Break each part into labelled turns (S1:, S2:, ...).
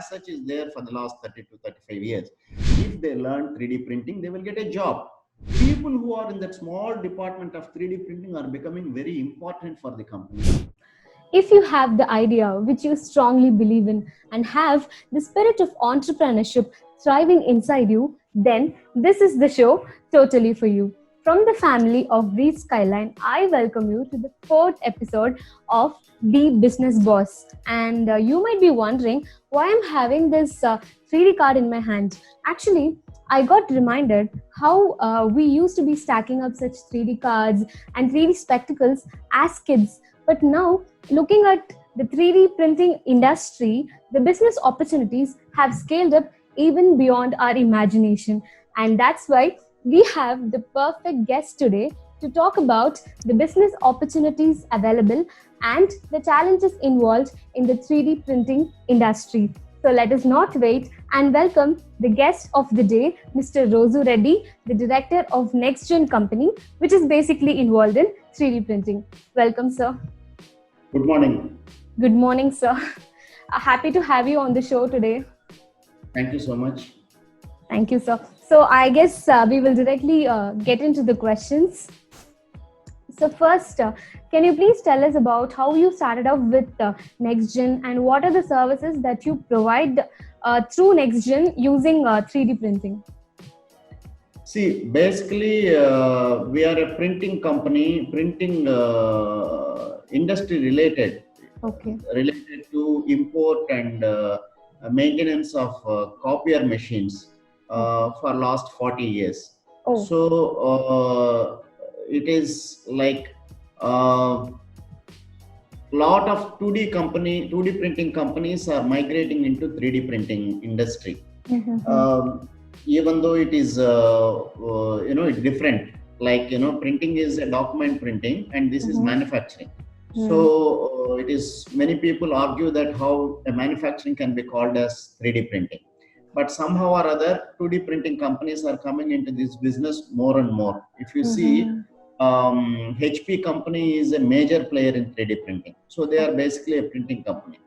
S1: as such is there for the last 30 to 35 years. If they learn 3D printing, they will get a job. People who are in that small department of 3D printing are becoming very important for the company.
S2: If you have the idea which you strongly believe in and have the spirit of entrepreneurship thriving inside you, then this is the show totally for you. From the family of Breathe Skyline, I welcome you to the fourth episode of The Business Boss. And you might be wondering why I'm having this 3D card in my hand. Actually, I got reminded how we used to be stacking up such 3D cards and 3D spectacles as kids. But now, looking at the 3D printing industry, the business opportunities have scaled up even beyond our imagination. And that's why we have the perfect guest today to talk about the business opportunities available and the challenges involved in the 3D printing industry. So let us not wait and welcome the guest of the day, Mr. Rosu Reddy, the director of NextGen Company, which is basically involved in 3D printing. Welcome, sir.
S1: Good morning.
S2: Good morning, sir. Happy to have you on the show today.
S1: Thank you so much.
S2: Thank you, sir. So I guess we will directly get into the questions. So first, can you please tell us about how you started off with NextGen and what are the services that you provide through NextGen using 3D printing?
S1: See, basically, we are a printing company, printing industry related, related to import and maintenance of copier machines for last 40 years.
S2: Oh.
S1: So it is like lot of 2D printing companies are migrating into 3D printing industry. Even though it is it's different, like printing is a document printing and this is manufacturing. So it is, many people argue that how a manufacturing can be called as 3D printing, but somehow or other 2D printing companies are coming into this business more and more. If you see, HP company is a major player in 3D printing, so they are basically a printing company.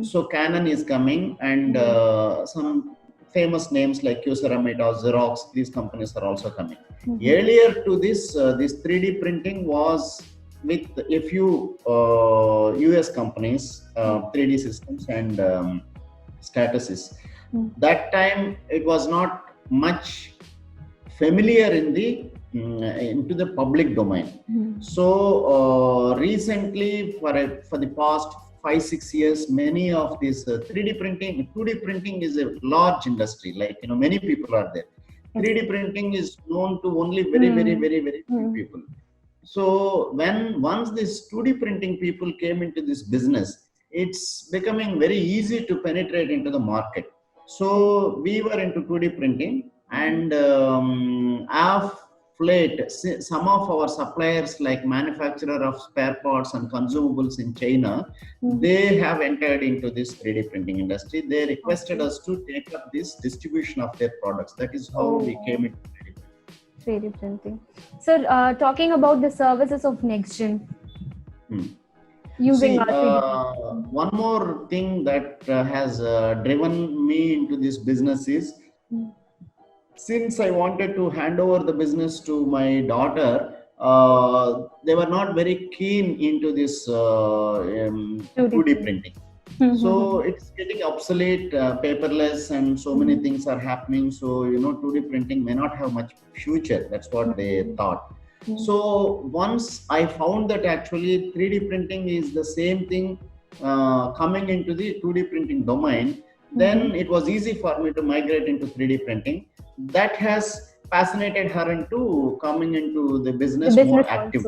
S1: So Canon is coming, and some famous names like Qceramite or Xerox, these companies are also coming. Earlier to this, this 3D printing was with a few US companies, 3D systems and Stratasys. That time it was not much familiar in the into the public domain. So recently, for the past 5-6 years, many of these 3D printing, 2D printing is a large industry. Like many people are there. 3D printing is known to only very few people. So once this 2D printing people came into this business, it's becoming very easy to penetrate into the market. So we were into 2D printing, and of late, some of our suppliers, like manufacturer of spare parts and consumables in China, they have entered into this 3D printing industry. They requested us to take up this distribution of their products. That is how we came into
S2: 3D printing. So talking about the services of NextGen.
S1: See, one more thing that has driven me into this business is, since I wanted to hand over the business to my daughter, they were not very keen into this 2D printing. So it's getting obsolete, paperless, and so many things are happening. So 2D printing may not have much future. That's what they thought. So once I found that actually 3D printing is the same thing coming into the 2D printing domain, then it was easy for me to migrate into 3D printing. That has fascinated her into coming into the business more active.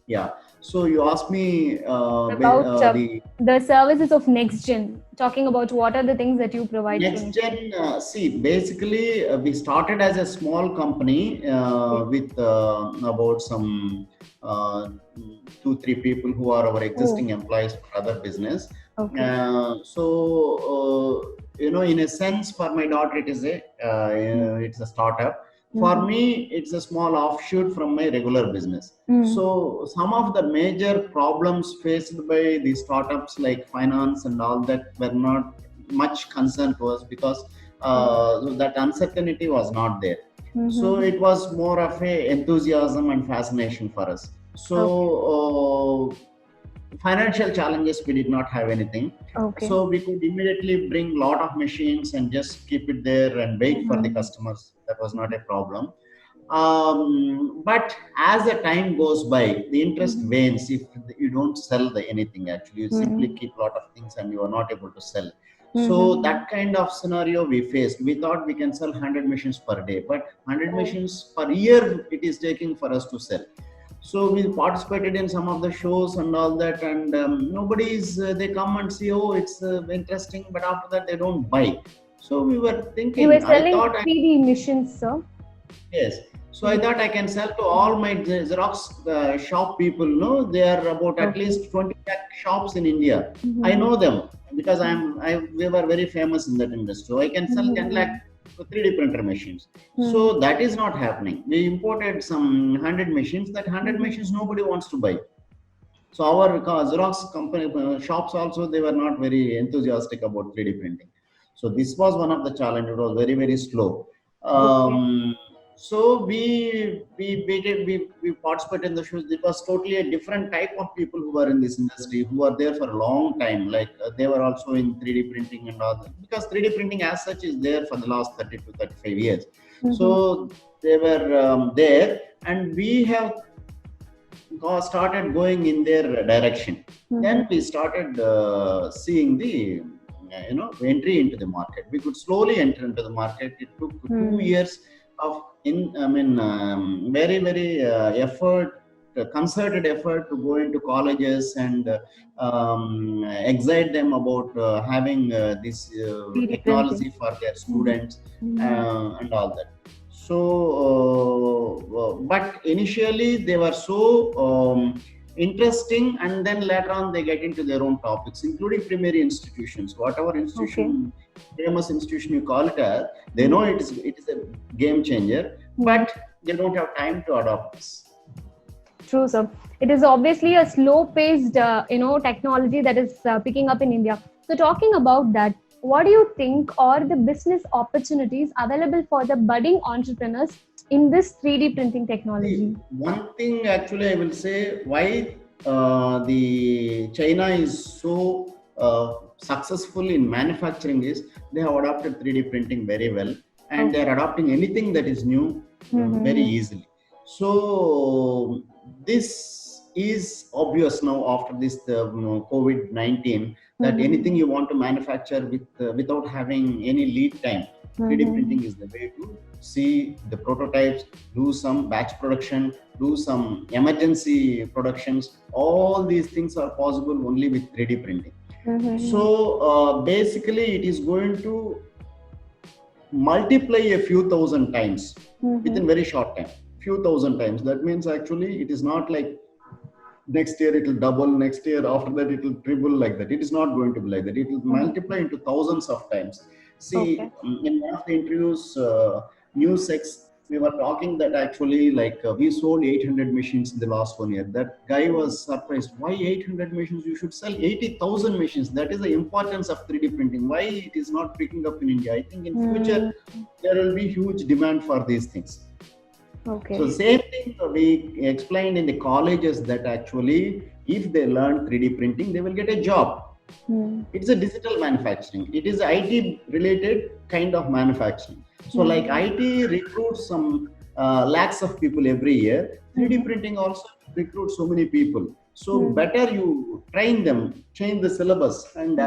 S1: Yeah. So you asked me
S2: about the services of NextGen. Talking about what are the things that you provide.
S1: NextGen, see, basically we started as a small company with about some 2-3 people who are our existing employees for other business. So in a sense, for my daughter, it is it's a startup. For me, it's a small offshoot from my regular business. So some of the major problems faced by the startups like finance and all that were not much concern to us, because that uncertainty was not there. So it was more of a enthusiasm and fascination for us. So financial challenges, we did not have anything. So we could immediately bring lot of machines and just keep it there and wait for the customers. That was not a problem. But as the time goes by, the interest wanes if you don't sell anything. Actually, you simply keep a lot of things and you are not able to sell. So that kind of scenario we faced. We thought we can sell 100 machines per day, but 100 machines per year it is taking for us to sell. So we participated in some of the shows and all that, and nobody's they come and see, oh, it's interesting, but after that they don't buy. So we were thinking,
S2: You were
S1: I
S2: selling
S1: thought
S2: 3D missions, sir?
S1: Yes. So I thought I can sell to all my Xerox shop people. No, they are about at least 20 lakh shops in India. I know them because we were very famous in that industry. So I can sell 10 lakh 3D printer machines. So that is not happening. We imported some 100 machines. That 100 machines nobody wants to buy. So our Xerox company shops also, they were not very enthusiastic about 3D printing. So this was one of the challenge. It was very, very slow. So we participated in the shows. It was totally a different type of people who were in this industry, who were there for a long time. Like they were also in 3D printing and all that, because 3D printing as such is there for the last 30 to 35 years. So they were there, and we have started going in their direction. Then we started seeing the entry into the market. We could slowly enter into the market. It took 2 years of very, very concerted effort to go into colleges and excite them about having this technology for their students and all that. So but initially they were so interesting, and then later on they get into their own topics, including primary institutions. Whatever institution, famous institution you call it as, they know it is a game changer, but they don't have time to adopt this.
S2: True, sir. It is obviously a slow-paced, technology that is picking up in India. So, talking about that, what do you think are the business opportunities available for the budding entrepreneurs in this 3D printing technology?
S1: One thing, actually, I will say why the China is so successful in manufacturing is they have adopted 3D printing very well, and they are adopting anything that is new very easily. So this is obvious now after this COVID-19, that anything you want to manufacture without having any lead time, 3D printing is the way to see the prototypes, do some batch production, do some emergency productions. All these things are possible only with 3D printing. So basically it is going to multiply a few thousand times within very short time. Few thousand times. That means actually it is not like next year it will double, next year after that it will triple, like that. It is not going to be like that. It will multiply into thousands of times. See, in one of the interviews, NewsX, we were talking that actually we sold 800 machines in the last 1 year. That guy was surprised. Why 800 machines? You should sell 80,000 machines. That is the importance of 3D printing. Why it is not picking up in India? I think in future there will be huge demand for these things. So same thing we explained in the colleges, that actually if they learn 3D printing, they will get a job. It's a digital manufacturing. It is IT related kind of manufacturing. So like IT recruits some lakhs of people every year, 3D printing also recruits so many people. So better you train them, change the syllabus, and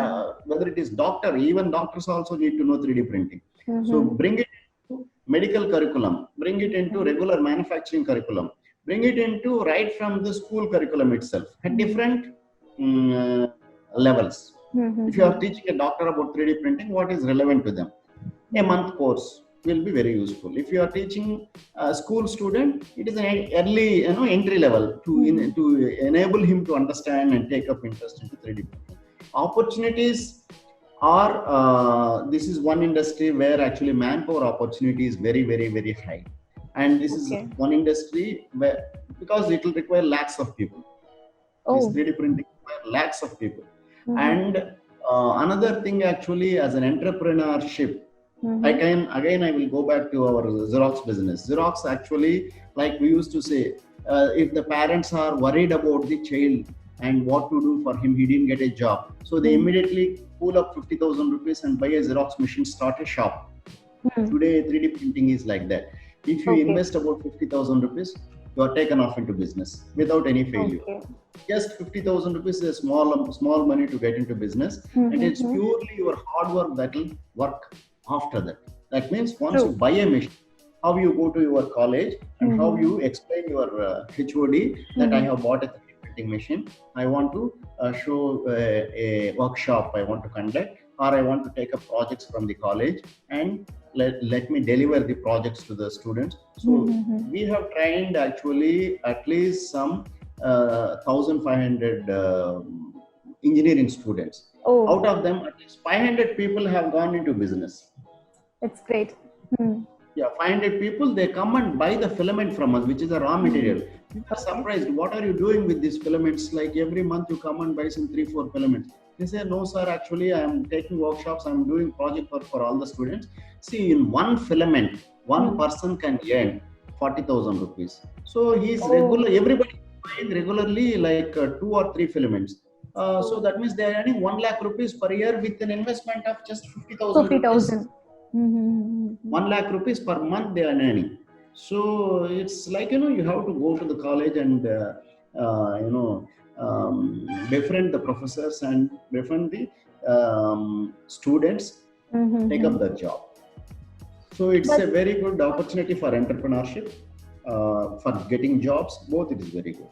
S1: whether it is doctor, even doctors also need to know 3D printing. So bring it into medical curriculum, bring it into regular manufacturing curriculum, bring it into right from the school curriculum itself at different levels. If you are teaching a doctor about 3D printing, what is relevant to them? A month course will be very useful. If you are teaching a school student, it is an early entry level to enable him to understand and take up interest into 3D printing. Opportunities are this is one industry where actually manpower opportunity is very, very, very high. and this is
S2: Okay.
S1: one industry where, because it will require lakhs of people. This
S2: Oh.
S1: 3D printing requires lakhs of people.
S2: Mhm.
S1: And another thing, actually, as an entrepreneurship,
S2: Mhm.
S1: I will go back to our Xerox business. Xerox, actually, like we used to say, if the parents are worried about the child and what to do for him, he didn't get a job. So they immediately pull up 50,000 rupees and buy a Xerox machine, start a shop.
S2: Mhm.
S1: Today, 3D printing is like that. If you
S2: Okay.
S1: invest about 50,000 rupees, you are taken off into business without any failure.
S2: Okay.
S1: Just 50,000 rupees is a small money to get into business, and it's
S2: Mhm.
S1: purely your hard work that will work after that. That means once you
S2: True.
S1: buy a machine, how you go to your college and how you explain your HOD that I have bought a 3D printing machine. I want to show a workshop I want to conduct, or I want to take up projects from the college, and let me deliver the projects to the students. So we have trained actually at least some 1,500 engineering students.
S2: Oh,
S1: Out of them, at least 500 people have gone into business.
S2: that's great.
S1: Yeah, 500 people, they come and buy the filament from us, which is a raw material. People are surprised, what are you doing with these filaments? Like every month you come and buy some 3-4 filaments. They say, no sir, actually I am taking workshops, I am doing project work for all the students. See, in one filament, one person can earn 40,000 rupees. So he's regular, everybody is buying regularly like 2 or 3 filaments. So that means they are earning 1 lakh rupees per year with an investment of just 50,000 rupees.
S2: 50,000.
S1: 1 lakh rupees per month they are earning. So it's like, you have to go to the college and, befriend the professors and befriend the students, take up the job. So it's a very good opportunity for entrepreneurship, for getting jobs. Both it is very good.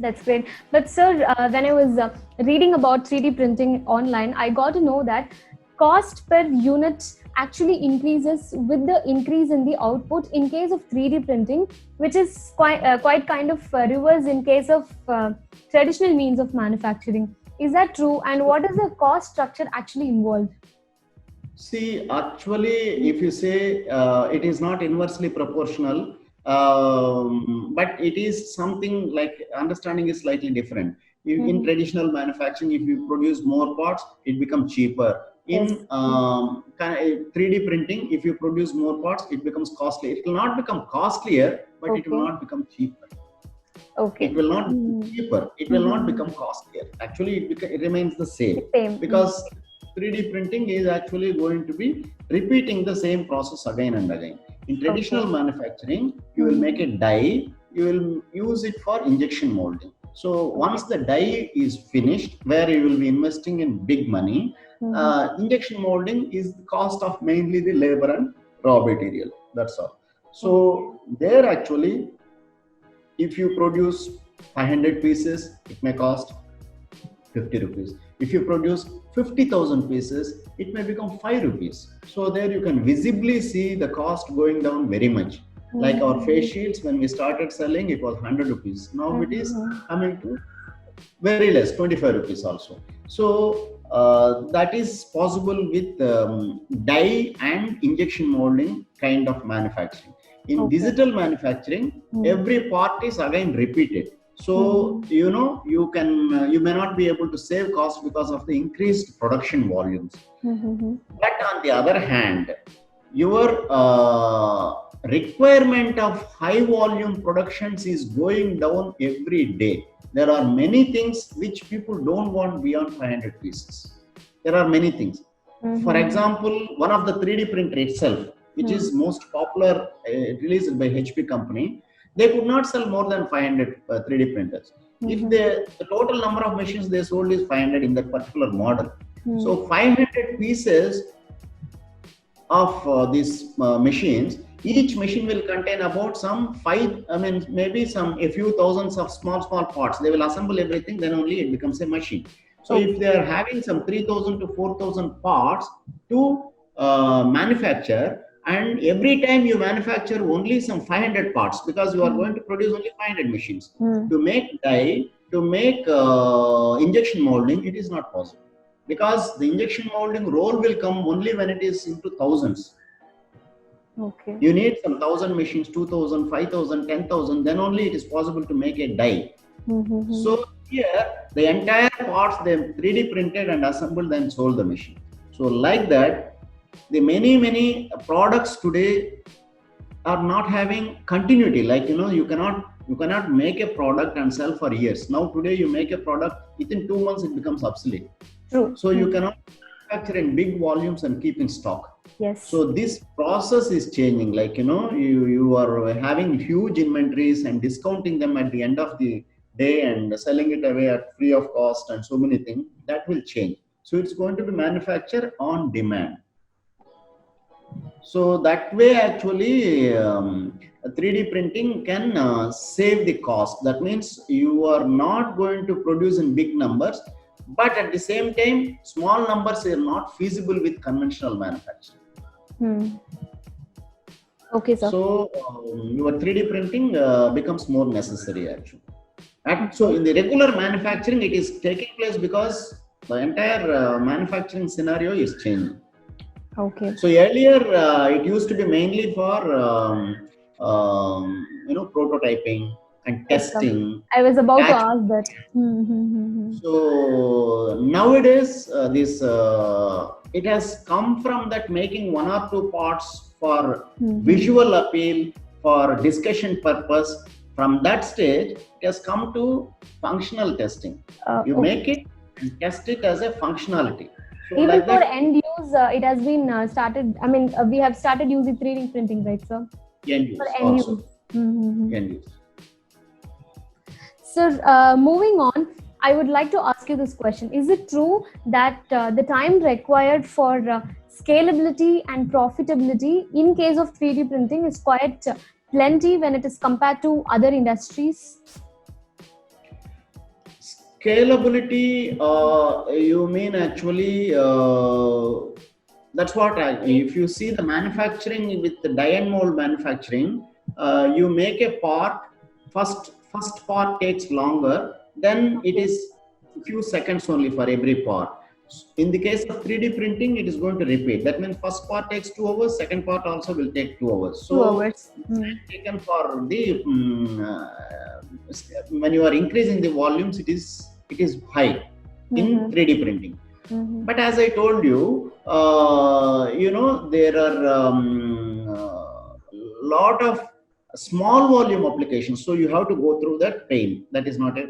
S2: That's great. But sir, when I was reading about 3D printing online, I got to know that cost per unit actually increases with the increase in the output in case of 3D printing, which is quite kind of reverse in case of traditional means of manufacturing. Is that true? And what is the cost structure actually involved?
S1: See, actually, if you say it is not inversely proportional, but it is something like understanding is slightly different. In traditional manufacturing, if you produce more parts, it becomes cheaper. In 3D printing, if you produce more parts, it becomes costly. It will not become costlier, but it will not become cheaper.
S2: Okay.
S1: It will not be cheaper. It will not become costlier. Actually, it remains the same. Because 3D printing is actually going to be repeating the same process again and again. In traditional manufacturing, you will make a die, you will use it for injection molding. So once the die is finished, where you will be investing in big money, injection molding is the cost of mainly the labor and raw material. That's all. So there actually, if you produce 500 pieces, it may cost 50 rupees. If you produce 50,000 pieces, it may become 5 rupees. So there you can visibly see the cost going down very much. Like our face shields, when we started selling, it was 100 rupees. Now it is coming to very less, 25 rupees also. So that is possible with die and injection molding kind of manufacturing. In digital manufacturing, every part is again repeated. So you may not be able to save cost because of the increased production volumes. But on the other hand, your requirement of high volume productions is going down every day. There are many things which people don't want beyond 500 pieces. There are many things. For example, one of the 3D printer itself, which is most popular, released by HP company, they could not sell more than 500 3D printers. If the total number of machines they sold is 500 in that particular model. So 500 pieces of these machines, each machine will contain about maybe a few thousands of small parts. They will assemble everything, then only it becomes a machine. So if they are having some 3,000 to 4,000 parts to manufacture, and every time you manufacture only some 500 parts, because you are going to produce only 500 machines. To make die, to make injection molding, it is not possible. Because the injection molding roll will come only when it is into thousands.
S2: Okay.
S1: You need some 1,000 machines, 2,000, 5,000, 10,000, then only it is possible to make a die. So here, the entire parts they 3D printed and assembled and sold the machine. So like that, the many products today are not having continuity. Like, you cannot make a product and sell for years. Now today you make a product, within 2 months it becomes obsolete.
S2: True.
S1: So you cannot manufacture in big volumes and keep in stock.
S2: Yes.
S1: So this process is changing. Like, you are having huge inventories and discounting them at the end of the day and selling it away at free of cost and so many things. That will change. So it's going to be manufactured on demand. So that way, actually, 3D printing can save the cost. That means you are not going to produce in big numbers, but at the same time, small numbers are not feasible with conventional manufacturing.
S2: Okay, sir.
S1: So your 3D printing becomes more necessary, actually. So in the regular manufacturing, it is taking place because the entire manufacturing scenario is changing.
S2: Okay.
S1: So earlier, it used to be mainly for prototyping and testing.
S2: I was about to ask that.
S1: So nowadays, it has come from that making one or two parts for visual appeal, for discussion purpose. From that stage, it has come to functional testing. You make it and test it as a functionality. So
S2: even
S1: like
S2: for
S1: that,
S2: end use, it has been started. I mean, we have started using 3D printing, right, sir?
S1: end use
S2: For end
S1: also.
S2: use.
S1: End use.
S2: So, moving on, I would like to ask you this question. Is it true that the time required for scalability and profitability in case of 3D printing is quite plenty when it is compared to other industries?
S1: Scalability, you mean actually, that's what if you see the manufacturing with the die and mold manufacturing, you make a part, first part takes longer, then it is a few seconds only for every part. In the case of 3D printing, it is going to repeat. That means first part takes 2 hours, second part also will take 2 hours. So
S2: 2 hours.
S1: Taken for the when you are increasing the volumes, it is high in 3D printing. But as I told you, there are lot of small volume applications, so you have to go through that pain. That is not a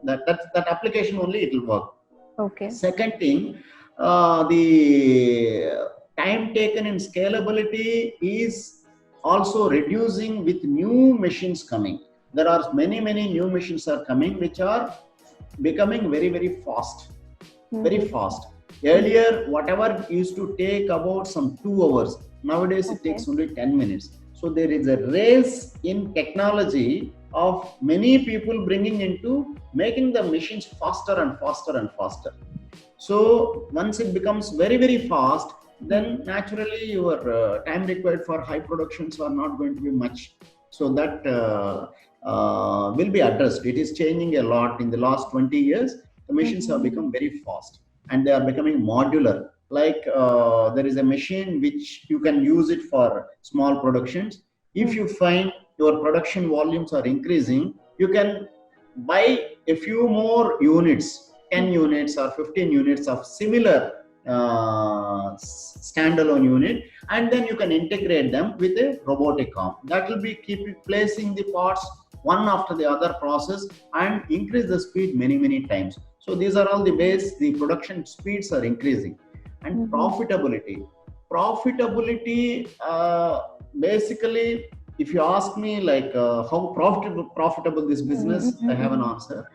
S1: that application only it will work.
S2: Okay.
S1: Second thing, the time taken in scalability is also reducing with new machines coming. There are many new machines are coming which are becoming very fast. Very fast. Earlier, whatever used to take about some 2 hours, nowadays it takes only 10 minutes. So there is a race in technology of many people bringing into making the machines faster and faster. So once it becomes very fast, then naturally your time required for high productions are not going to be much. So that will be addressed. It is changing a lot in the last 20 years. The machines have become very fast and they are becoming modular. Like there is a machine which you can use it for small productions. If you find your production volumes are increasing, you can buy a few more units, 10 units or 15 units of similar standalone unit, and then you can integrate them with a robotic arm. That will be keep placing the parts one after the other process and increase the speed many times. So these are all the ways the production speeds are increasing. And profitability, basically, if you ask me like how profitable this business, I have an answer.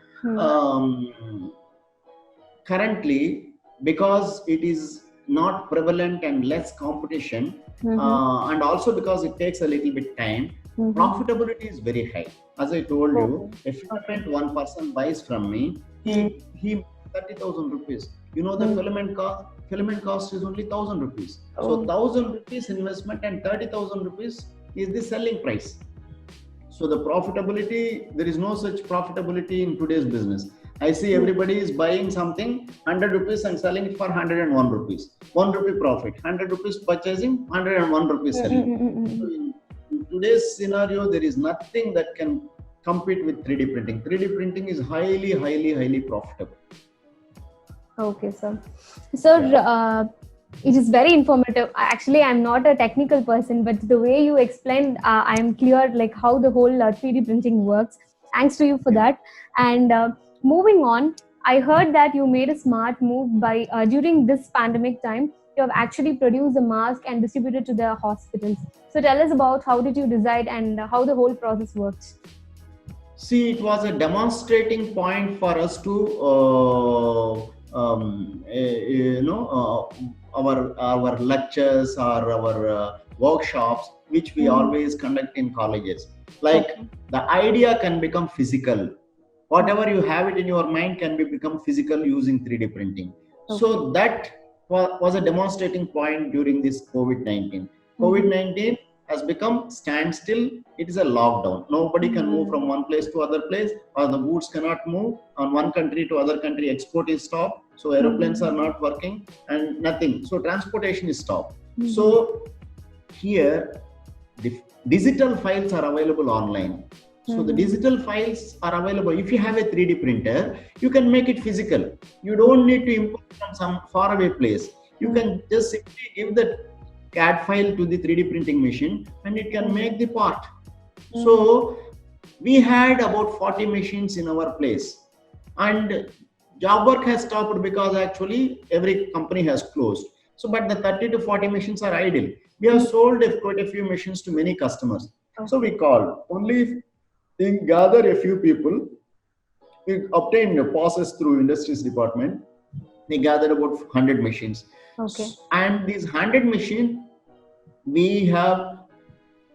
S1: Currently, because it is not prevalent and less competition, and also because it takes a little bit time, profitability is very high. As I told you, a filament one person buys from me, he 30,000 rupees. You know the filament cost is only 1,000 rupees. So 1,000 rupees investment and 30,000 rupees is the selling price. So the profitability, there is no such profitability in today's business. I see everybody is buying something 100 rupees and selling it for 101 rupees. 1 rupee profit. 100 rupees purchasing, 101 rupees selling. So in today's scenario, there is nothing that can compete with 3D printing. 3D printing is highly, highly, highly profitable.
S2: Okay, sir. So, it is very informative. Actually, I'm not a technical person, but the way you explained, I am clear like how the whole 3D printing works. Thanks to you for that. And moving on, I heard that you made a smart move by during this pandemic time. You have actually produced a mask and distributed to the hospitals. So, tell us about how did you decide and how the whole process works.
S1: See, it was a demonstrating point for us to, our lectures or our workshops, which we always conduct in colleges. Like the idea can become physical. Whatever you have it in your mind can become physical using 3D printing. So that was a demonstrating point during this COVID-19. COVID-19 has become standstill. It is a lockdown. Nobody can move from one place to other place, or the goods cannot move on one country to other country. Export is stopped, so aeroplanes are not working and nothing. So transportation is stopped. So here the digital files are available online. So the digital files are available. If you have a 3D printer, you can make it physical. You don't need to import from some faraway place. You can just simply give the CAD file to the 3D printing machine and it can make the part. So we had about 40 machines in our place, and job work has stopped because actually every company has closed. So but the 30 to 40 machines are idle. We have sold quite a few machines to many customers. So we called only we gather a few people. We obtained passes through industries department. We gathered about 100 machines. And these 100 machines, we have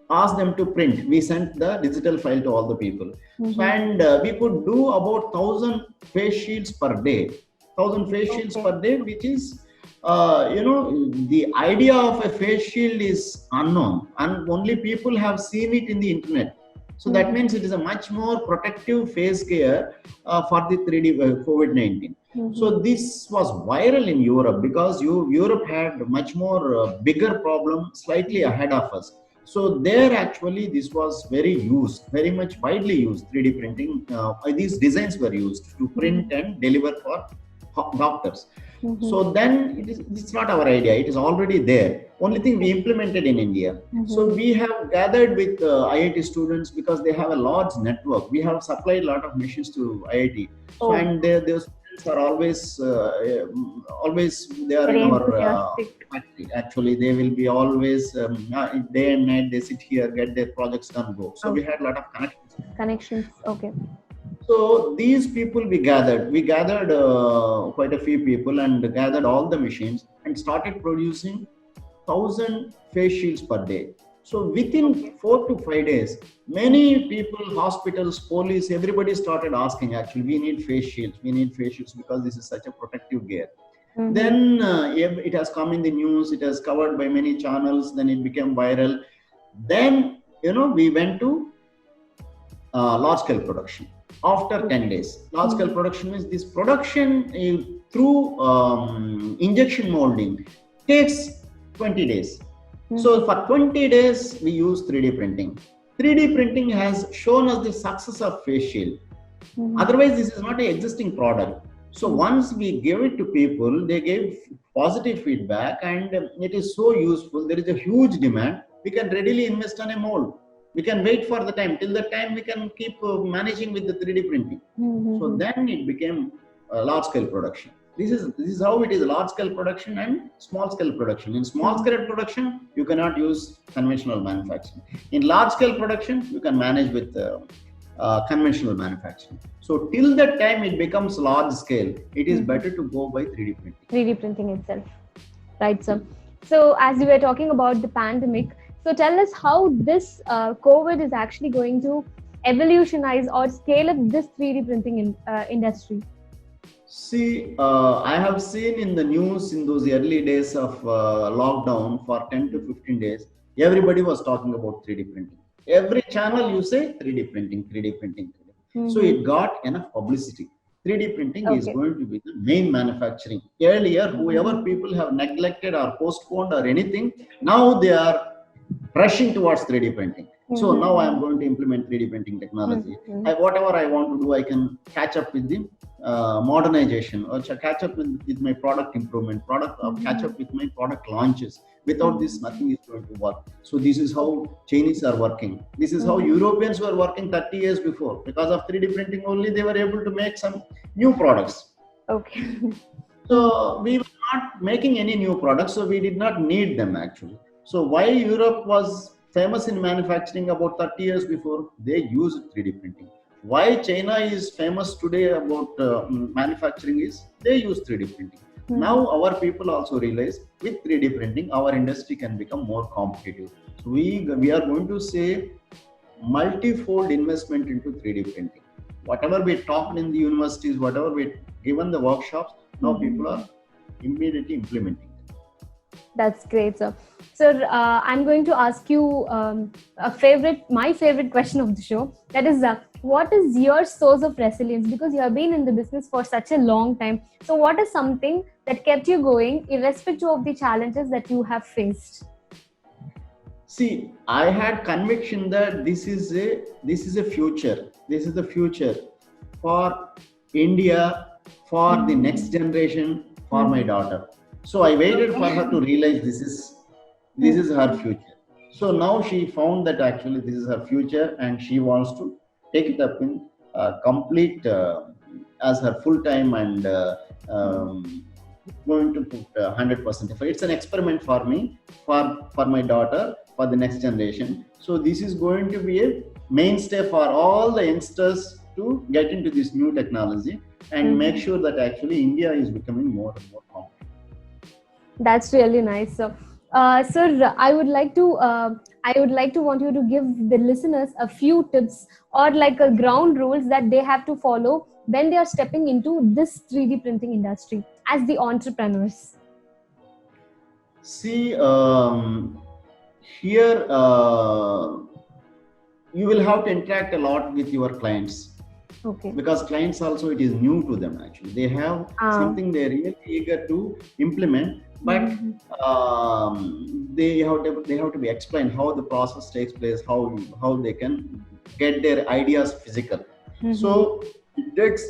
S1: asked them to print. We sent the digital file to all the people. And we could do about 1,000 face shields per day. 1,000 face shields per day, which is, the idea of a face shield is unknown. And only people have seen it in the internet. So that means it is a much more protective face care for the 3D COVID-19. So this was viral in Europe because Europe had much more bigger problem slightly ahead of us. So there actually this was very much widely used 3D printing. These designs were used to print and deliver for doctors. So then it's not our idea. It is already there. Only thing we implemented in India. So we have gathered with IIT students because they have a large network. We have supplied a lot of machines to IIT. So, and their students are always they are in our factory. Actually, they will be always day and night. They sit here, get their projects done, go. So we had a lot of connections.
S2: Okay.
S1: So these people we gathered quite a few people and gathered all the machines and started producing 1,000 face shields per day. So within 4 to 5 days, many people, hospitals, police, everybody started asking, actually, we need face shields because this is such a protective gear. Then it has come in the news, it has covered by many channels, then it became viral. Then, we went to large scale production. After 10 days, large scale production means this production through injection molding takes 20 days. So for 20 days, we use 3D printing. 3D printing has shown us the success of face shield. Otherwise, this is not an existing product. So once we gave it to people, they gave positive feedback and it is so useful. There is a huge demand. We can readily invest on a mold. We can wait for the time. Till the time we can keep managing with the 3D printing. So then it became large scale production. This is how it is: large scale production and small scale production. In small scale production, you cannot use conventional manufacturing. In large scale production, you can manage with conventional manufacturing. So till that time it becomes large scale, it is better to go by 3D printing.
S2: 3D printing itself. Right, sir. So as we were talking about the pandemic, so tell us how this COVID is actually going to evolutionize or scale up this 3D printing industry.
S1: See, I have seen in the news in those early days of lockdown for 10 to 15 days, everybody was talking about 3D printing. Every channel you say 3D printing, 3D printing. So it got enough publicity. 3D printing is
S2: Okay.
S1: going to be the main manufacturing. Earlier, whoever people have neglected or postponed or anything, now they are rushing towards 3D printing. So now I am going to implement 3D printing technology. Whatever I want to do, I can catch up with the modernization, or catch up with my product improvement, catch up with my product launches. Without this, nothing is going to work. So this is how Chinese are working. This is how Europeans were working 30 years before. Because of 3D printing only, they were able to make some new products.
S2: Okay.
S1: So we were not making any new products, so we did not need them actually. So why Europe was famous in manufacturing about 30 years before, they used 3D printing. Why China is famous today about manufacturing is they use 3D printing. Now our people also realize with 3D printing, our industry can become more competitive. So we are going to say multi-fold investment into 3D printing. Whatever we talked in the universities, whatever we given the workshops, now people are immediately implementing.
S2: That's great, sir. Sir, I'm going to ask you my favorite question of the show. That is, what is your source of resilience? Because you have been in the business for such a long time. So, what is something that kept you going, irrespective of the challenges that you have faced?
S1: See, I had conviction that this is a future. This is the future for India, for the next generation, for my daughter. So I waited for her to realize this is her future. So now she found that actually this is her future, and she wants to take it up in complete as her full time, and going to put 100% effort. It's an experiment for me, for my daughter, for the next generation. So this is going to be a mainstay for all the youngsters to get into this new technology and make sure that actually India is becoming more and more competitive.
S2: That's really nice, sir. Sir, I would like to want you to give the listeners a few tips or like a ground rules that they have to follow when they are stepping into this 3D printing industry as the entrepreneurs.
S1: See, here you will have to interact a lot with your clients.
S2: Okay.
S1: Because clients also, it is new to them actually. They have something they're really eager to implement, but they have to be explained how the process takes place, how they can get their ideas physical. So it takes,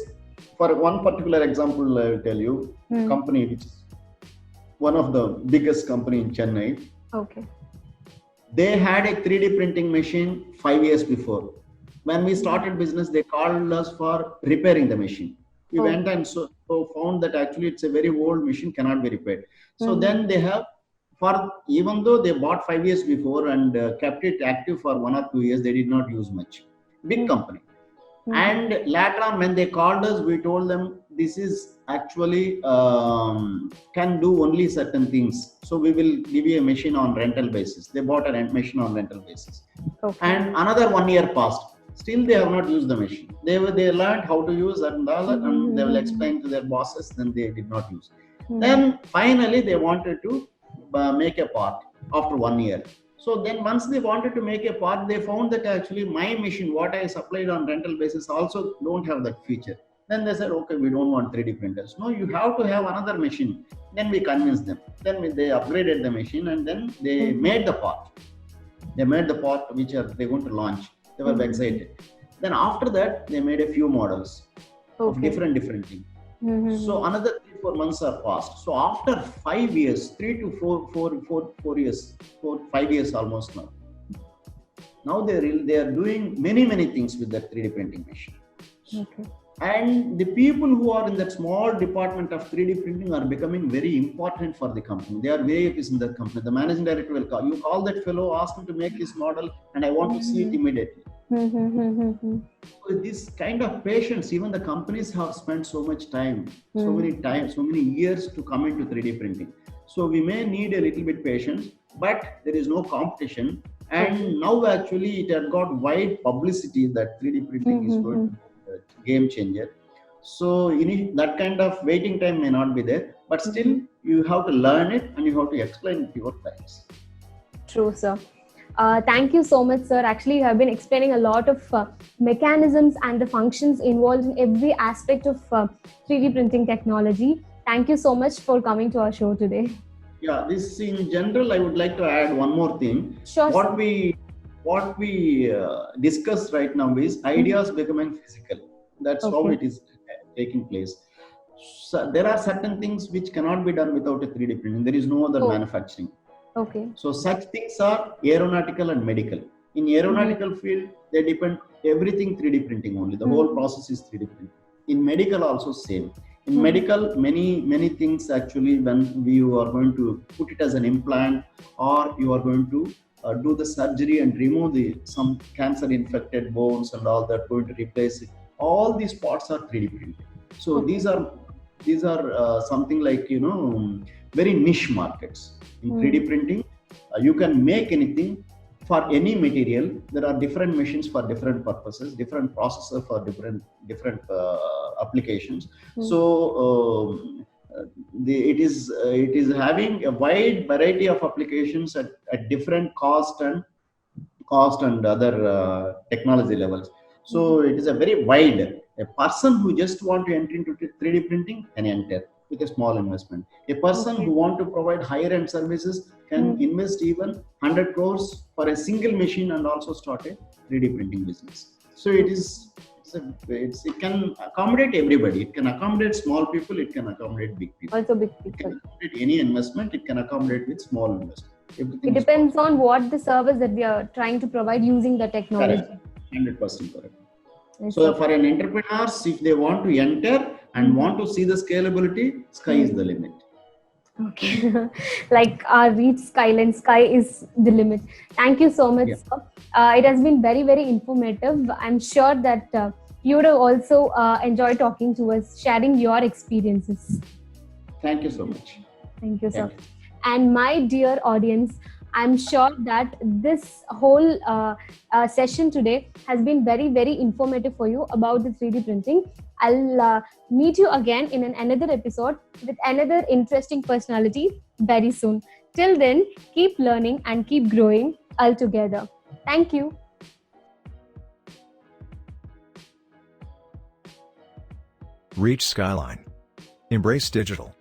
S1: for one particular example, I will tell you, company which is one of the biggest company in Chennai.
S2: Okay.
S1: They had a 3D printing machine 5 years before. When we started business, they called us for repairing the machine. We went and so found that actually it's a very old machine, cannot be repaired. So then they have, even though they bought 5 years before and kept it active for 1 or 2 years, they did not use much. Big company. And later on, when they called us, we told them this is actually can do only certain things. So we will give you a machine on rental basis. They bought a machine on rental basis. Okay. And another 1 year passed. Still, they have not used the machine. They learned how to use that and all, and they will explain to their bosses. Then they did not use. Then finally, they wanted to make a part after 1 year. So then once they wanted to make a part, they found that actually my machine, what I supplied on rental basis, also don't have that feature. Then they said, okay, we don't want 3D printers. No, you have to have another machine. Then we convinced them. Then they upgraded the machine, and then they made the part. They made the part which they're going to launch. They were excited. Then after that, they made a few models of different things. So another 3-4 months are passed. So after 5 years, 3 to 4 years, 5 years almost now. Now they are doing many things with that 3D printing machine. Okay. And the people who are in that small department of 3D printing are becoming very important for the company. They are VIPs in that company. The managing director will call. You call that fellow, ask him to make this model, and I want to see it immediately. So this kind of patience, even the companies have spent so much time, so many years to come into 3D printing. So we may need a little bit patience, but there is no competition. And now actually it has got wide publicity that 3D printing is going to be a game changer. So that kind of waiting time may not be there, but still you have to learn it and you have to explain it to your clients.
S2: True, sir. Thank you so much, sir. Actually, you have been explaining a lot of mechanisms and the functions involved in every aspect of 3D printing technology. Thank you so much for coming to our show today.
S1: Yeah, this in general, I would like to add one more thing.
S2: Sure,
S1: What
S2: sir.
S1: we discuss right now is ideas becoming physical. That's how
S2: Okay.
S1: it is taking place. So there are certain things which cannot be done without a 3D printing. There is no other
S2: Oh,
S1: manufacturing.
S2: okay.
S1: So such things are aeronautical and medical. In aeronautical field, they depend everything 3D printing only. The whole process is 3D printing. In medical also same. In medical, many things actually when you are going to put it as an implant, or you are going to do the surgery and remove the some cancer infected bones and all that, going to replace it. All these parts are 3D printed. So
S2: Okay.
S1: these are something like very niche markets. In 3D printing, you can make anything for any material. There are different machines for different purposes, different processor for different applications. So it is having a wide variety of applications at different cost and other technology levels. So it is a very wide. A person who just want to enter into 3D printing can enter with a small investment. A person
S2: Okay.
S1: who want to provide higher end services can invest even 100 crores for a single machine and also start a 3D printing business. So it can accommodate everybody. It can accommodate small people. It can accommodate big people.
S2: Also big
S1: It can
S2: people.
S1: accommodate any investment. It can accommodate with small investment. Everything
S2: It
S1: is
S2: depends
S1: possible.
S2: on what the service that we are trying to provide using the technology.
S1: Correct. 100% correct.
S2: Yes,
S1: So
S2: sir.
S1: for an entrepreneurs, if they want to enter and want to see the scalability, sky is the limit.
S2: Okay. Like our reach skyline, sky is the limit. Thank you so much,
S1: Yeah.
S2: sir. It has been very, very informative. I'm sure that you would have also enjoyed talking to us, sharing your experiences.
S1: Thank you so much.
S2: Thank you, sir.
S1: Thank you.
S2: And my dear audience, I'm sure that this whole session today has been very, very informative for you about the 3D printing. I'll meet you again in another episode with another interesting personality very soon. Till then, keep learning and keep growing all together. Thank you.
S3: Reach Skyline. Embrace digital.